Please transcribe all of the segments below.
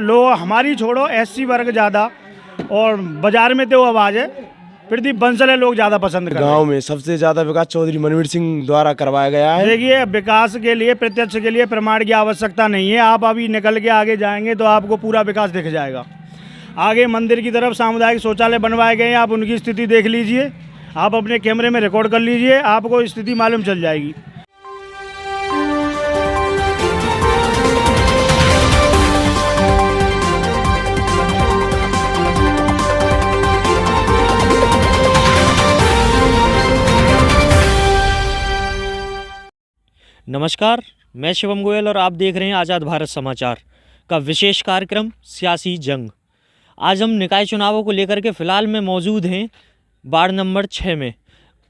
लोग हमारी छोड़ो एससी वर्ग ज़्यादा और बाजार में तो आवाज़ है प्रदीप बंसल है, लोग ज़्यादा पसंद कर रहे हैं। गांव में सबसे ज़्यादा विकास चौधरी मनवीर सिंह द्वारा करवाया गया है। देखिए, विकास के लिए प्रत्यक्ष के लिए प्रमाण की आवश्यकता नहीं है। आप अभी निकल के आगे जाएंगे तो आपको पूरा विकास दिख जाएगा। आगे मंदिर की तरफ सामुदायिक शौचालय बनवाए गए हैं, आप उनकी स्थिति देख लीजिए, आप अपने कैमरे में रिकॉर्ड कर लीजिए, आपको स्थिति मालूम चल जाएगी। नमस्कार, मैं शिवम गोयल और आप देख रहे हैं आज़ाद भारत समाचार का विशेष कार्यक्रम सियासी जंग। आज हम निकाय चुनावों को लेकर के फ़िलहाल में मौजूद हैं वार्ड नंबर 6 में,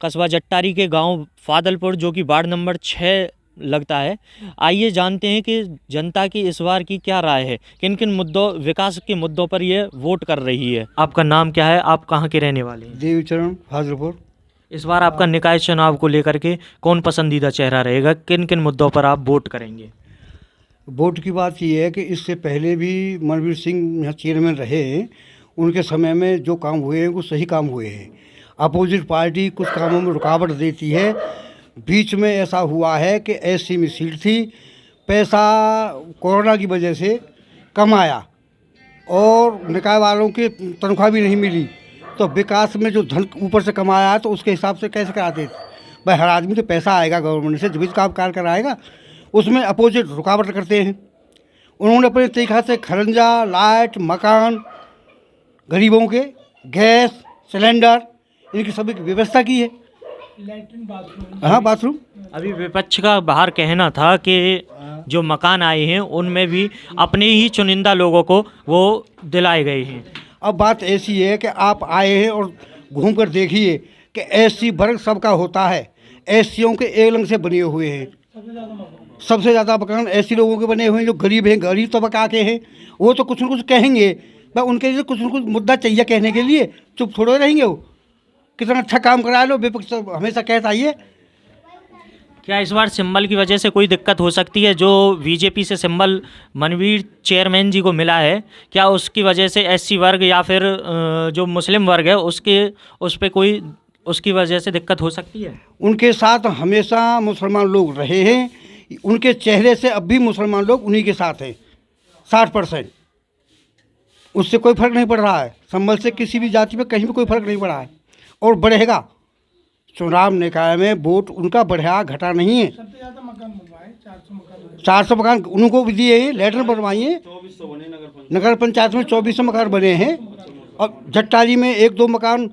कस्बा जट्टारी के गांव फादलपुर, जो कि वार्ड नंबर 6 लगता है। आइए जानते हैं कि जनता की इस बार की क्या राय है, किन किन मुद्दों, विकास के मुद्दों पर ये वोट कर रही है। आपका नाम क्या है, आप कहाँ के रहने वाले हैं? देवीचरण फादलपुर। इस बार आपका निकाय चुनाव को लेकर के कौन पसंदीदा चेहरा रहेगा, किन किन मुद्दों पर आप वोट करेंगे? वोट की बात यह है कि इससे पहले भी मनवीर सिंह यहाँ चेयरमैन रहे, उनके समय में जो काम हुए हैं वो सही काम हुए हैं। अपोजिट पार्टी कुछ कामों में रुकावट देती है। बीच में ऐसा हुआ है कि एससी में सीट थी, पैसा कोरोना की वजह से कम आया और निकाय वालों की तनख्वाह भी नहीं मिली, तो विकास में जो धन ऊपर से कमाया है तो उसके हिसाब से कैसे कराते थे भाई? हर आदमी तो पैसा आएगा गवर्नमेंट से, जब भी काम कार कराएगा, उसमें अपोजिट रुकावट करते हैं। उन्होंने अपने तरीक़ा से खरंजा, लाइट, मकान, गरीबों के गैस सिलेंडर, इनकी सभी की व्यवस्था की है। Latrine, bathroom. हाँ, बाथरूम। अभी विपक्ष का बाहर कहना था कि जो मकान आए हैं उनमें भी अपने ही चुनिंदा लोगों को वो दिलाए गए हैं। अब बात ऐसी है कि आप आए हैं और घूम कर देखिए कि एससी वर्ग सबका होता है। एससीओं के एक लंग से बने हुए हैं, सबसे ज़्यादा मकान एससी लोगों के बने हुए हैं। जो गरीब हैं, गरीब तबका के हैं, वो तो कुछ न कुछ कहेंगे भाई, उनके लिए कुछ न कुछ मुद्दा चाहिए कहने के लिए, चुप थोड़े रहेंगे। वो कितना अच्छा काम करा लो, विपक्ष हमेशा कहता ही है। क्या इस बार सिंबल की वजह से कोई दिक्कत हो सकती है? जो बीजेपी से सिंबल मनवीर चेयरमैन जी को मिला है, क्या उसकी वजह से एससी वर्ग या फिर जो मुस्लिम वर्ग है उस पर कोई उसकी वजह से दिक्कत हो सकती है? उनके साथ हमेशा मुसलमान लोग रहे हैं, उनके चेहरे से अब भी मुसलमान लोग उन्हीं के साथ हैं 60%। उससे कोई फ़र्क नहीं पड़ रहा है, संबल से किसी भी जाति में कहीं भी कोई फ़र्क नहीं पड़ा है और बढ़ेगा। चुनाव निकाय में वोट उनका बढ़ा घटा नहीं है। सबसे ज़्यादा मकान बनवाए, 400 मकान उनको भी दिए हैं, लेटर बनवाई है। नगर पंचायत में 2400 मकान बने हैं और जट्टारी में 1-2 मकान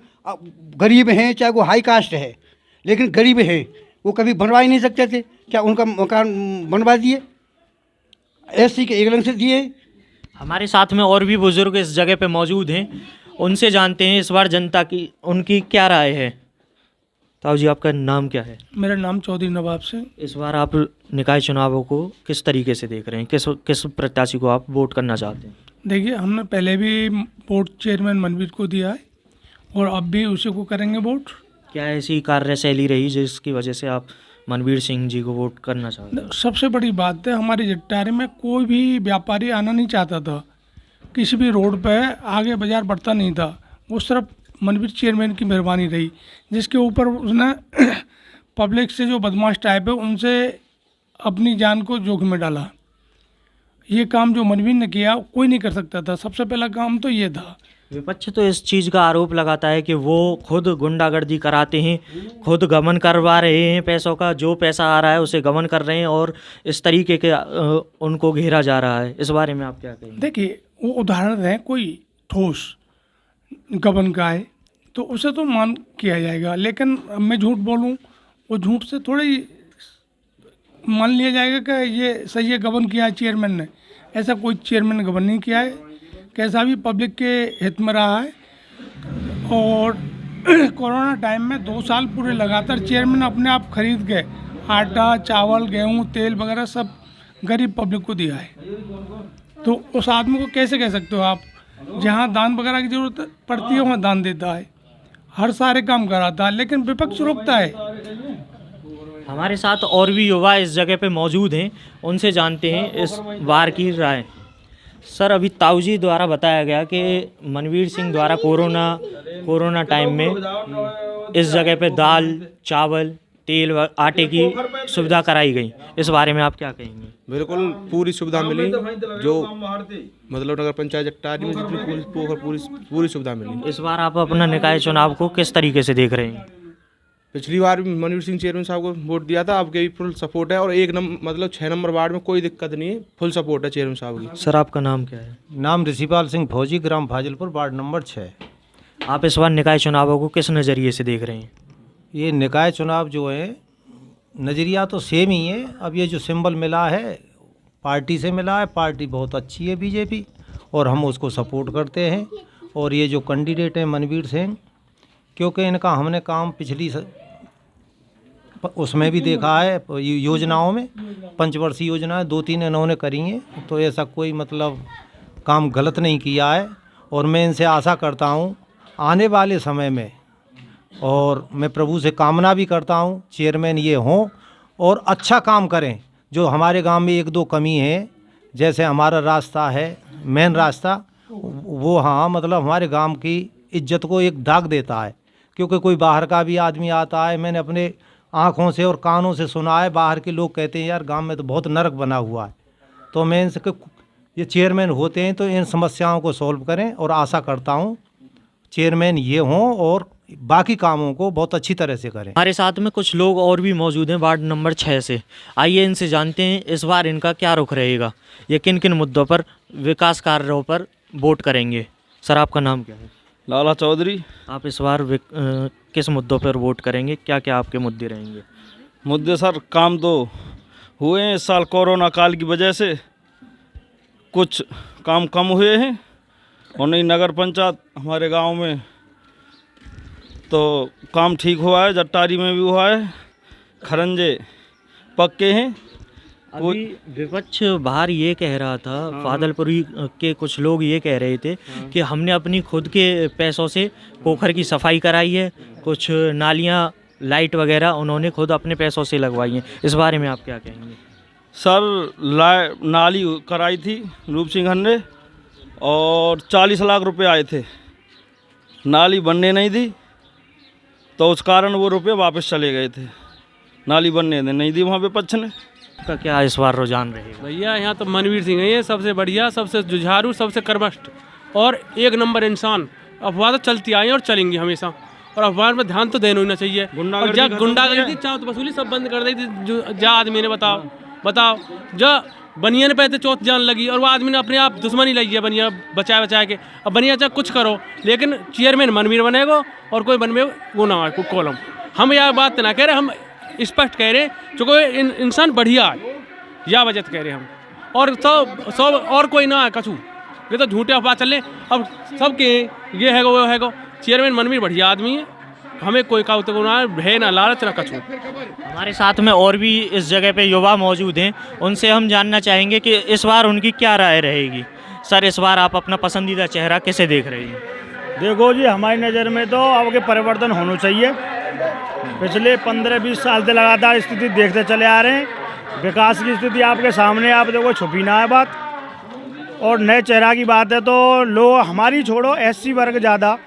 गरीब हैं, चाहे वो हाई कास्ट है, लेकिन गरीब हैं, वो कभी बनवा ही नहीं सकते थे। क्या उनका मकान बनवा दिए? एससी के एक लंग से दिए। हमारे साथ में और भी बुजुर्ग इस जगह पे मौजूद हैं, उनसे जानते हैं इस बार जनता की उनकी क्या राय है। ताऊ जी, आपका नाम क्या है? मेरा नाम चौधरी नवाब सिंह। इस बार आप निकाय चुनावों को किस तरीके से देख रहे हैं, किस प्रत्याशी को आप वोट करना चाहते हैं? देखिए, हमने पहले भी वोट चेयरमैन मनवीर को दिया है और अब भी उसी को करेंगे वोट। क्या ऐसी कार्यशैली रही जिसकी वजह से आप मनवीर सिंह जी को वोट करना चाहते हैं? सबसे बड़ी बात है, हमारी जट्टारी में कोई भी व्यापारी आना नहीं चाहता था, किसी भी रोड पे आगे बाजार बढ़ता नहीं था। वो सिर्फ मनवीर चेयरमैन की मेहरबानी रही, जिसके ऊपर उसने पब्लिक से जो बदमाश टाइप है उनसे अपनी जान को जोखिम में डाला। ये काम जो मनवीर ने किया कोई नहीं कर सकता था, सबसे पहला काम तो ये था। विपक्ष तो इस चीज़ का आरोप लगाता है कि वो खुद गुंडागर्दी कराते हैं, खुद गबन करवा रहे हैं पैसों का, जो पैसा आ रहा है उसे गबन कर रहे हैं और इस तरीके के उनको घेरा जा रहा है। इस बारे में आप क्या कहेंगे? देखिए, वो उदाहरण है कोई ठोस गबन का है तो उसे तो मान किया जाएगा, लेकिन मैं झूठ बोलूं, वो झूठ से थोड़ी मान लिया जाएगा कि ये सही है, गबन किया है चेयरमैन ने। ऐसा कोई चेयरमैन ने गबन नहीं किया है, कैसा भी पब्लिक के हित में रहा है। और कोरोना टाइम में 2 साल पूरे लगातार चेयरमैन अपने आप खरीद के आटा, चावल, गेहूं, तेल वगैरह सब गरीब पब्लिक को दिया है। तो उस आदमी को कैसे कह सकते हो आप? जहाँ दान वगैरह की जरूरत पड़ती है वहाँ दान देता है, हर सारे काम कराता है, लेकिन विपक्ष रोकता है। हमारे साथ और भी युवा इस जगह पे मौजूद हैं, उनसे जानते हैं इस बार की राय। सर अभी ताऊजी द्वारा बताया गया कि मनवीर सिंह द्वारा कोरोना टाइम में इस जगह पे दाल चावल तेल व आटे की सुविधा कराई गई, इस बारे में आप क्या कहेंगे? बिल्कुल पूरी सुविधा मिली, जो मतलब नगर पंचायत जट्टारी में जितनी पूरी सुविधा मिली। इस बार आप अपना निकाय चुनाव को किस तरीके से देख रहे हैं? पिछली बार भी मनवीर सिंह चेयरमैन साहब को वोट दिया था, आपके भी फुल सपोर्ट है और मतलब 6 नंबर वार्ड में कोई दिक्कत नहीं है, फुल सपोर्ट है चेयरमैन साहब की। सर आपका नाम क्या है? नाम ऋषिपाल सिंह फौजी, ग्राम फाजिलपुर, वार्ड नंबर 6। आप इस बार निकाय चुनावों को किस नज़रिए से देख रहे हैं? ये निकाय चुनाव जो है नज़रिया तो सेम ही है। अब ये जो सिंबल मिला है पार्टी से मिला है, पार्टी बहुत अच्छी है बीजेपी, और हम उसको सपोर्ट करते हैं। और ये जो कैंडिडेट हैं मनवीर सिंह, क्योंकि इनका हमने काम पिछली उसमें भी देखा है, योजनाओं में पंचवर्षीय योजनाएं 2-3 इन्होंने करी हैं, तो ऐसा कोई मतलब काम गलत नहीं किया है। और मैं इनसे आशा करता हूँ आने वाले समय में, और मैं प्रभु से कामना भी करता हूँ चेयरमैन ये हों और अच्छा काम करें। जो हमारे गांव में 1-2 कमी है, जैसे हमारा रास्ता है मेन रास्ता, वो हाँ मतलब हमारे गांव की इज्जत को एक दाग देता है, क्योंकि कोई बाहर का भी आदमी आता है, मैंने अपने आँखों से और कानों से सुना है, बाहर के लोग कहते हैं यार गांव में तो बहुत नरक बना हुआ है। तो मैं इनसे ये चेयरमैन होते हैं तो इन समस्याओं को सॉल्व करें, और आशा करता हूँ चेयरमैन ये हों और बाकी कामों को बहुत अच्छी तरह से करें। हमारे साथ में कुछ लोग और भी मौजूद हैं वार्ड नंबर 6 से। आइए इनसे जानते हैं इस बार इनका क्या रुख रहेगा, ये किन किन मुद्दों पर, विकास कार्यों पर वोट करेंगे। सर आपका नाम क्या है? लाला चौधरी। आप इस बार किस मुद्दों पर वोट करेंगे, क्या क्या आपके मुद्दे रहेंगे? मुद्दे सर काम तो हुए हैं, इस साल कोरोना काल की वजह से कुछ काम कम हुए हैं, और नई नगर पंचायत हमारे गांव में तो काम ठीक हुआ है, जट्टारी में भी हुआ है, खरंजे पक्के हैं। अभी विपक्ष बाहर ये कह रहा था, फादलपुरी के कुछ लोग ये कह रहे थे कि हमने अपनी खुद के पैसों से पोखर की सफाई कराई है, कुछ नालियाँ लाइट वगैरह उन्होंने खुद अपने पैसों से लगवाई हैं, इस बारे में आप क्या कहेंगे? सर नाली कराई थी रूप सिंह ने, और 40 लाख रुपए आए थे, नाली बनने नहीं दी, तो उस कारण वो रुपए वापस चले गए थे, नाली बनने नहीं दी वहाँ विपक्ष ने। का क्या इस बार रुझान रहेगा? भैया यहाँ तो मनवीर सिंह है, ये सबसे बढ़िया, सबसे जुझारू, सबसे कर्मठ और 1 नंबर इंसान। अफवाह तो चलती आई और चलेंगी हमेशा, और अफवाह में ध्यान तो देना ही ना चाहिए। गुंडागर्दी चाहो तो वसूली सब बंद कर दी थी। जो जा आदमी ने बताओ जो बनिया पे तो चौथ जान लगी, और वो आदमी ने अपने आप दुश्मनी लगी है बनिया बचा के। अब बनिया चाहे कुछ करो, लेकिन चेयरमैन मनवीर बनेगा और कोई बनवे वो ना है कॉलम। हम यह बात ना कह रहे, हम स्पष्ट कह रहे चूँकि इंसान बढ़िया है, या वजह कह रहे हम, और सब और कोई ना है कछू, ये तो झूठे अफवाह चल रहे। अब सबके ये है वो है, चेयरमैन मनवीर बढ़िया आदमी है, हमें कोई का है ना लालच ना कछू। हमारे साथ में और भी इस जगह पे युवा मौजूद हैं, उनसे हम जानना चाहेंगे कि इस बार उनकी क्या राय रहेगी। सर इस बार आप अपना पसंदीदा चेहरा किसे देख रहे हैं? देखो जी, हमारी नज़र में तो अब के परिवर्तन होना चाहिए। पिछले 15-20 साल से लगातार स्थिति देखते चले आ रहे हैं, विकास की स्थिति आपके सामने, आप देखो छुपी ना है बात। और नए चेहरा की बात है तो लोग हमारी छोड़ो, SC वर्ग ज़्यादा,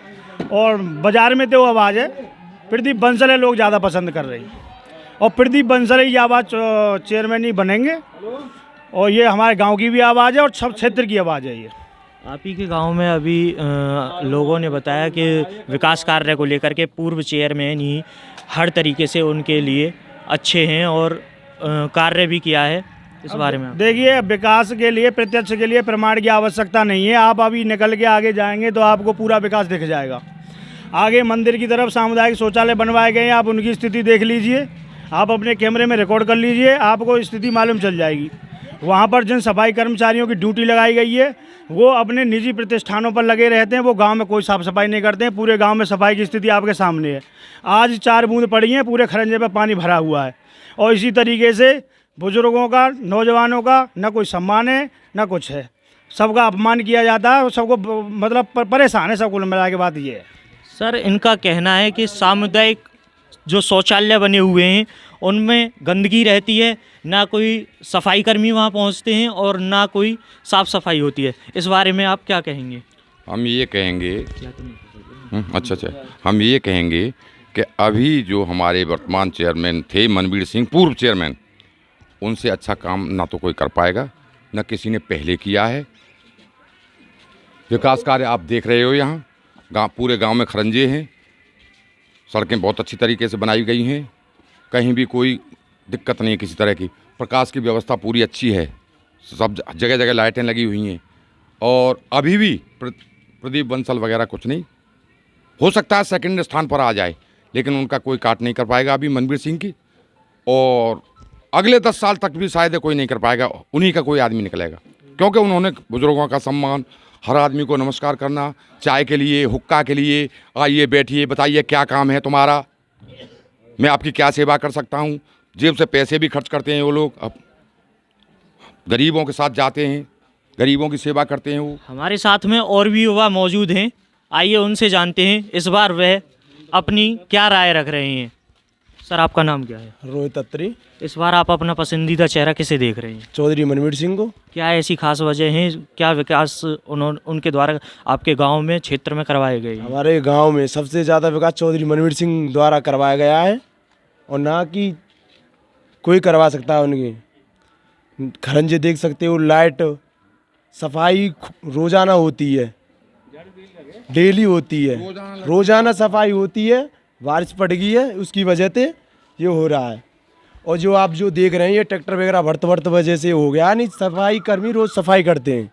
और बाज़ार में तो आवाज़ है प्रदीप बंसल है, लोग ज़्यादा पसंद कर रही, और प्रदीप बंसल ही आवाज़ चेयरमैन ही बनेंगे, और ये हमारे गांव की भी आवाज़ है और सब क्षेत्र की आवाज़ है। ये आप ही के गांव में अभी लोगों ने बताया कि विकास कार्य को लेकर के पूर्व चेयरमैन ही हर तरीके से उनके लिए अच्छे हैं और कार्य भी किया है, इस बारे में देखिए, विकास के लिए, प्रत्यक्ष के लिए प्रमाण की आवश्यकता नहीं है। आप अभी निकल के आगे जाएंगे तो आपको पूरा विकास दिख जाएगा। आगे मंदिर की तरफ सामुदायिक शौचालय बनवाए गए हैं, आप उनकी स्थिति देख लीजिए, आप अपने कैमरे में रिकॉर्ड कर लीजिए, आपको स्थिति मालूम चल जाएगी। वहाँ पर जिन सफाई कर्मचारियों की ड्यूटी लगाई गई है, वो अपने निजी प्रतिष्ठानों पर लगे रहते हैं, वो गांव में कोई साफ सफाई नहीं करते हैं। पूरे गांव में सफाई की स्थिति आपके सामने है। आज 4 बूंद पड़ी हैं, पूरे खरंजे पर पानी भरा हुआ है। और इसी तरीके से बुजुर्गों का, नौजवानों का न कोई सम्मान है न कुछ है, सबका अपमान किया जाता है और सबको मतलब परेशान है। सब कुल मिला के बात ये है। सर इनका कहना है कि सामुदायिक जो शौचालय बने हुए हैं उनमें गंदगी रहती है, ना कोई सफाई कर्मी वहाँ पहुँचते हैं और ना कोई साफ़ सफाई होती है। इस बारे में आप क्या कहेंगे? हम ये कहेंगे अच्छा हम ये कहेंगे कि अभी जो हमारे वर्तमान चेयरमैन थे मनवीर सिंह, पूर्व चेयरमैन, उनसे अच्छा काम ना तो कोई कर पाएगा, ना किसी ने पहले किया है। विकास कार्य आप देख रहे हो, यहाँ गाँव, पूरे गांव में खरंजे हैं, सड़कें बहुत अच्छी तरीके से बनाई गई हैं, कहीं भी कोई दिक्कत नहीं है किसी तरह की। प्रकाश की व्यवस्था पूरी अच्छी है, सब जगह जगह लाइटें लगी हुई हैं, और अभी भी प्रदीप बंसल वगैरह कुछ नहीं, हो सकता है सेकंड स्थान पर आ जाए, लेकिन उनका कोई काट नहीं कर पाएगा अभी मनवीर सिंह की, और अगले 10 साल तक भी शायद कोई नहीं कर पाएगा, उन्हीं का कोई आदमी निकलेगा, क्योंकि उन्होंने बुजुर्गों का सम्मान, हर आदमी को नमस्कार करना, चाय के लिए, हुक्का के लिए, आइए बैठिए, बताइए क्या काम है तुम्हारा, मैं आपकी क्या सेवा कर सकता हूँ। जेब से पैसे भी खर्च करते हैं वो लोग, अब गरीबों के साथ जाते हैं, गरीबों की सेवा करते हैं वो। हमारे साथ में और भी युवा मौजूद हैं, आइए उनसे जानते हैं इस बार वह अपनी क्या राय रख रहे हैं। सर, आपका नाम क्या है? रोहित अत्री। इस बार आप अपना पसंदीदा चेहरा किसे देख रहे हैं? चौधरी मनवीर सिंह को। क्या ऐसी खास वजह है, क्या विकास उनके द्वारा आपके गांव में, क्षेत्र में करवाए गए हैं? हमारे गांव में सबसे ज़्यादा विकास चौधरी मनवीर सिंह द्वारा करवाया गया है, और ना कि कोई करवा सकता है। उनकी खरंजे देख सकते हो, लाइट, सफाई रोज़ाना होती है, डेली होती है, रोज़ाना सफाई होती है। बारिश पड़ गई है, उसकी वजह से ये हो रहा है। और जो आप जो देख रहे हैं, ये ट्रैक्टर वगैरह भरत वजह से हो गया, नहीं सफाई कर्मी रोज़ सफाई करते हैं।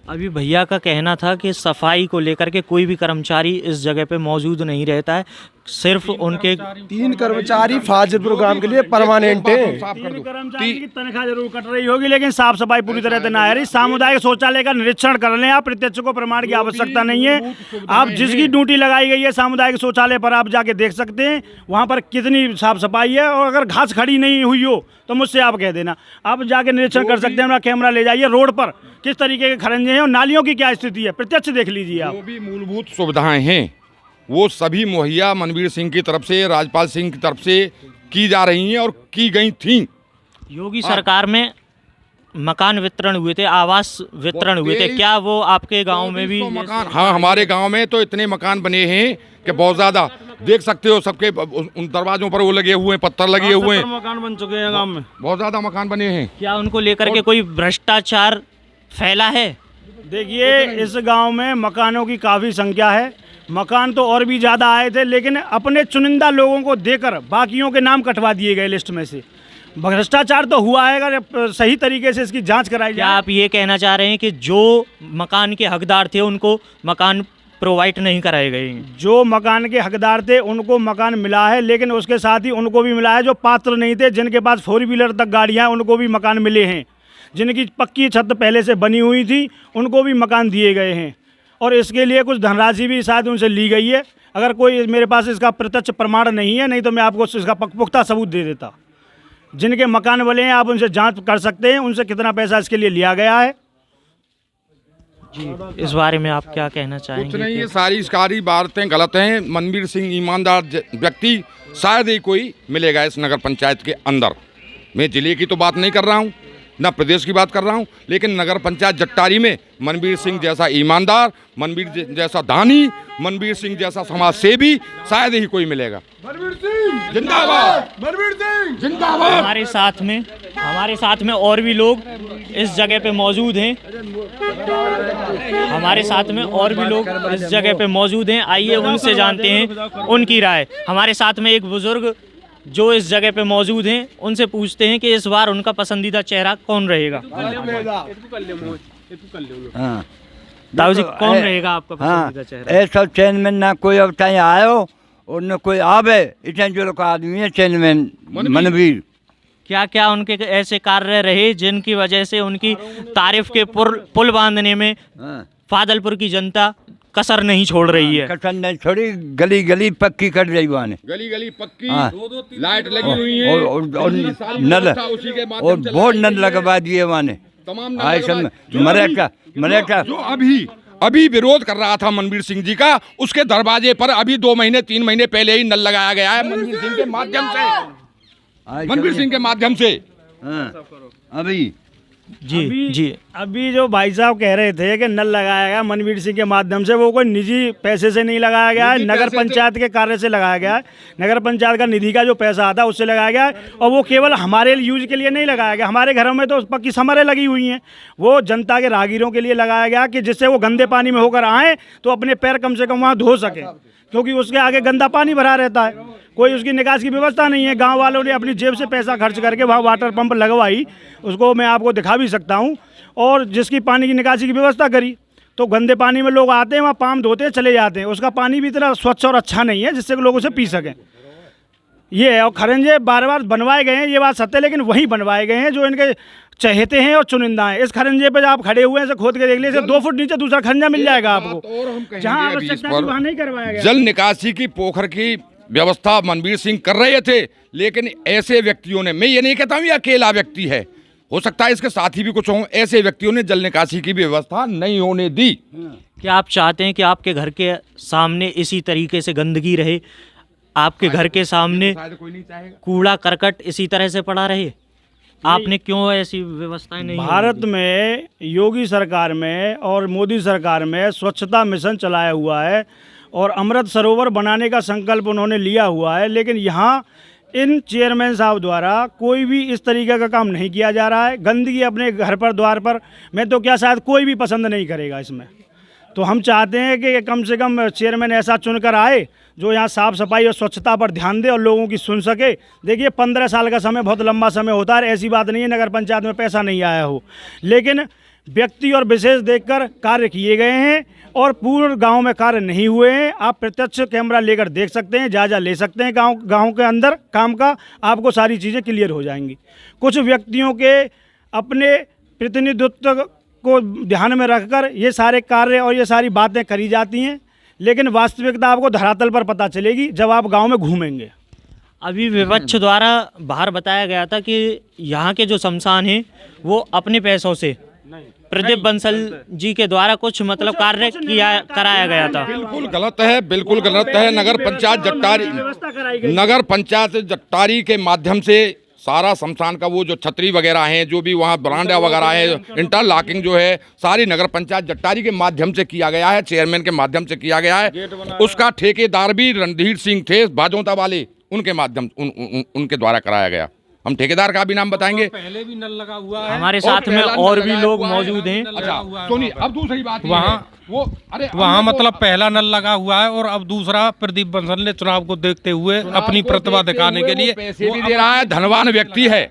अभी भैया का कहना था कि सफाई को लेकर के कोई भी कर्मचारी इस जगह पे मौजूद नहीं रहता है, सिर्फ उनके 3 कर्मचारी फाजिल प्रोग्राम के लिए परमानेंट हैं। 3 कर्मचारी की तनख्वाह जरूर कट रही होगी, लेकिन साफ सफाई पूरी तरह से ना है। सामुदायिक शौचालय का निरीक्षण कर लें आप, प्रत्यक्ष को प्रमाण की आवश्यकता नहीं है। आप जिसकी ड्यूटी लगाई गई है सामुदायिक शौचालय पर, आप जाके देख सकते हैं वहाँ पर कितनी साफ सफाई है। और अगर घास खड़ी नहीं हुई हो तो मुझसे आप कह देना, आप जाके निरीक्षण कर सकते हैं। अपना कैमरा ले जाइए, रोड पर किस तरीके के खरंजे हैं और नालियों की क्या स्थिति है, प्रत्यक्ष देख लीजिए आप। जो भी मूलभूत सुविधाएं हैं वो सभी मुहैया मनवीर सिंह की तरफ से, राजपाल सिंह की तरफ से की जा रही हैं और की गई थीं। योगी सरकार में मकान वितरण हुए थे, आवास वितरण हुए थे, क्या वो आपके गांव में भी? मकान, हाँ, हमारे गांव में तो इतने मकान बने हैं कि बहुत ज़्यादा, देख सकते हो सबके उन दरवाजों पर वो लगे हुए हैं, पत्थर लगे हुए हैं, मकान बन चुके हैं गांव में, बहुत ज़्यादा मकान बने हैं। क्या उनको लेकर के कोई भ्रष्टाचार फैला है? देखिए, इस गांव में मकानों की काफ़ी संख्या है, मकान तो और भी ज़्यादा आए थे, लेकिन अपने चुनिंदा लोगों को देकर बाकियों के नाम कटवा दिए गए लिस्ट में से। भ्रष्टाचार तो हुआ है, अगर सही तरीके से इसकी जांच कराई क्या जाए। आप ये कहना चाह रहे हैं कि जो मकान के हकदार थे उनको मकान प्रोवाइड नहीं कराए गए हैं? जो मकान के हकदार थे उनको मकान मिला है, लेकिन उसके साथ ही उनको भी मिला है जो पात्र नहीं थे, जिनके पास 4 व्हीलर तक गाड़ियाँ हैं, उनको भी मकान मिले हैं। जिनकी पक्की छत पहले से बनी हुई थी उनको भी मकान दिए गए हैं, और इसके लिए कुछ धनराशि भी शायद उनसे ली गई है। अगर कोई मेरे पास इसका प्रत्यक्ष प्रमाण नहीं है, नहीं तो मैं आपको इसका पुख्ता सबूत दे देता। जिनके मकान बने हैं आप उनसे जांच कर सकते हैं, उनसे कितना पैसा इसके लिए लिया गया है। जी, इस बारे में आप क्या कहना चाहेंगे? कुछ नहीं, ये सारी बातें गलत हैं। मनवीर सिंह ईमानदार व्यक्ति शायद ही कोई मिलेगा इस नगर पंचायत के अंदर। मैं जिले की तो बात नहीं कर रहा हूँ, ना प्रदेश की बात कर रहा हूँ, लेकिन नगर पंचायत जट्टारी में मनवीर सिंह जैसा ईमानदार, मनवीर जैसा दानी, मनवीर सिंह जैसा समाज सेवी शायद ही कोई मिलेगा। मनवीर सिंह जिंदाबाद, मनवीर सिंह जिंदाबाद। हमारे साथ में और भी लोग इस जगह पे मौजूद हैं, हमारे साथ में और भी लोग इस जगह पे मौजूद हैं, आइए उनसे जानते हैं उनकी राय। हमारे साथ में एक बुजुर्ग जो इस जगह पे मौजूद हैं, उनसे पूछते हैं कि इस बार उनका पसंदीदा चेहरा कौन रहेगा। हाँ, ताऊ जी, कौन रहेगा आपका पसंदीदा चेहरा? ये सब चेयरमैन ना कोई अब तक आयो और न कोई आवे, इतना जो लोग आदमी है चेयरमैन मनवीर। क्या क्या उनके ऐसे कार्य रहे जिनकी वजह से उनकी तारीफ के पुल बांधने में फादलपुर की जनता कसर नहीं छोड़ रही है? कसर नहीं छोड़ी, गली गली पक्की कर रही वाने, गली गली पक्की, लाइट लगी हुई है और नल, और बहुत नल लगवा दिए वाने। तमाम मरेठा जो अभी अभी विरोध कर रहा था मनवीर सिंह जी का, उसके दरवाजे पर अभी 2 महीने 3 महीने पहले ही नल लगाया गया है मनवीर सिंह के माध्यम से, मनवीर सिंह के माध्यम से। अभी अभी जो भाई साहब कह रहे थे कि नल लगाया गया मनवीर सिंह के माध्यम से, वो कोई निजी पैसे से नहीं लगाया गया है, नगर पंचायत के कार्य से लगाया गया है। नगर पंचायत का निधि का जो पैसा आता है उससे लगाया गया है, और वो केवल हमारे यूज के लिए नहीं लगाया गया। हमारे घरों में तो पक्की समरें लगी हुई हैं, वो जनता के राहगीरों के लिए लगाया गया कि जिससे वो गंदे पानी में होकर आएँ तो अपने पैर कम से कम वहाँ धो सकें, क्योंकि उसके आगे गंदा पानी भरा रहता है, कोई उसकी निकास की व्यवस्था नहीं है। गांव वालों ने अपनी जेब से पैसा खर्च करके वहाँ वाटर पंप लगवाई, उसको मैं आपको दिखा भी सकता हूँ, और जिसकी पानी की निकासी की व्यवस्था करी। तो गंदे पानी में लोग आते हैं, वहाँ पाम धोते हैं, चले जाते हैं, उसका पानी भी इतना स्वच्छ और अच्छा नहीं है जिससे लोग उसे पी सकें। ये है, और खरंजे बार बार बनवाए गए हैं, ये बात सत्य है, लेकिन वही बनवाए गए हैं जो इनके चहेते हैं और चुनिंदा हैं। इस खरंजे पे आप खड़े हुए हैं, खोद के देख लीजिए, 2 फुट नीचे दूसरा खरंजा मिल जाएगा आपको, जहाँ आवश्यकता है वहाँ नहीं करवाया गया। जल निकासी की पोखर की व्यवस्था मनवीर सिंह कर रहे थे, लेकिन ऐसे व्यक्तियों ने, मैं ये नहीं कहता हूँ ये अकेला व्यक्ति है, हो सकता है इसके साथी भी कुछ हों, ऐसे व्यक्तियों ने जल निकासी की व्यवस्था नहीं होने दी। क्या आप चाहते हैं कि आपके घर के सामने इसी तरीके से गंदगी रहे, आपके घर के सामने कूड़ा करकट इसी तरह से पड़ा रहे? आपने क्यों ऐसी व्यवस्थाएं नहीं? भारत में योगी सरकार में और मोदी सरकार में स्वच्छता मिशन चलाया हुआ है और अमृत सरोवर बनाने का संकल्प उन्होंने लिया हुआ है, लेकिन यहाँ इन चेयरमैन साहब द्वारा कोई भी इस तरीके का काम नहीं किया जा रहा है। गंदगी अपने घर पर द्वार पर, मैं तो क्या शायद कोई भी पसंद नहीं करेगा इसमें। तो हम चाहते हैं कि कम से कम चेयरमैन ऐसा चुनकर आए जो यहाँ साफ़ सफाई और स्वच्छता पर ध्यान दे और लोगों की सुन सके। देखिए 15 साल का समय बहुत लंबा समय होता है, ऐसी बात नहीं है नगर पंचायत में पैसा नहीं आया हो, लेकिन व्यक्ति और विशेष देखकर कार्य किए गए हैं और पूर्ण गांव में कार्य नहीं हुए हैं। आप प्रत्यक्ष कैमरा लेकर देख सकते हैं, जायजा ले सकते हैं गांव के अंदर काम का, आपको सारी चीज़ें क्लियर हो जाएंगी। कुछ व्यक्तियों के अपने प्रतिनिधित्व को ध्यान में रखकर ये सारे कार्य और ये सारी बातें करी जाती हैं, लेकिन वास्तविकता आपको धरातल पर पता चलेगी जब आप गांव में घूमेंगे। अभी विपक्ष द्वारा बाहर बताया गया था कि यहाँ के जो शमशान हैं वो अपने पैसों से प्रदीप बंसल जी के द्वारा कुछ मतलब कार्य कराया गया था। बिल्कुल गलत है, बिल्कुल गलत है। नगर पंचायत जट्टारी के माध्यम से सारा शमशान का वो जो छतरी वगैरह हैं, जो भी वहाँ बरांडा वगैरह है, इंटरलॉकिंग जो है, सारी नगर पंचायत जट्टारी के माध्यम से किया गया है, चेयरमैन के माध्यम से किया गया है। उसका ठेकेदार भी रणधीर सिंह थे बाजोता वाले, उनके माध्यम उनके द्वारा कराया गया। हम ठेकेदार का भी नाम बताएंगे। पहले भी नल लगा हुआ है, हमारे साथ में और भी लोग मौजूद हैं। अच्छा सुनिए, अब दूसरी बात वहाँ मतलब पहला नल लगा हुआ है और अब दूसरा प्रदीप बंसल ने चुनाव को देखते हुए अपनी प्रतिभा दिखाने के लिए पैसे भी दे रहा है। धनवान व्यक्ति है,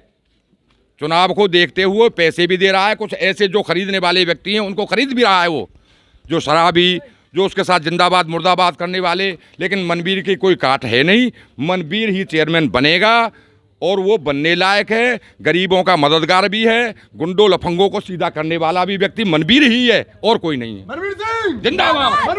चुनाव को देखते हुए पैसे भी दे रहा है। कुछ ऐसे जो खरीदने वाले व्यक्ति हैं उनको खरीद भी रहा है, वो जो शराबी, जो उसके साथ जिंदाबाद मुर्दाबाद करने वाले। लेकिन मनवीर की कोई काट है नहीं, मनवीर ही चेयरमैन बनेगा और वो बनने लायक है। गरीबों का मददगार भी है, गुंडों लफंगों को सीधा करने वाला भी व्यक्ति मनवीर ही है और कोई नहीं है। मनवीर सिंह जिंदाबाद।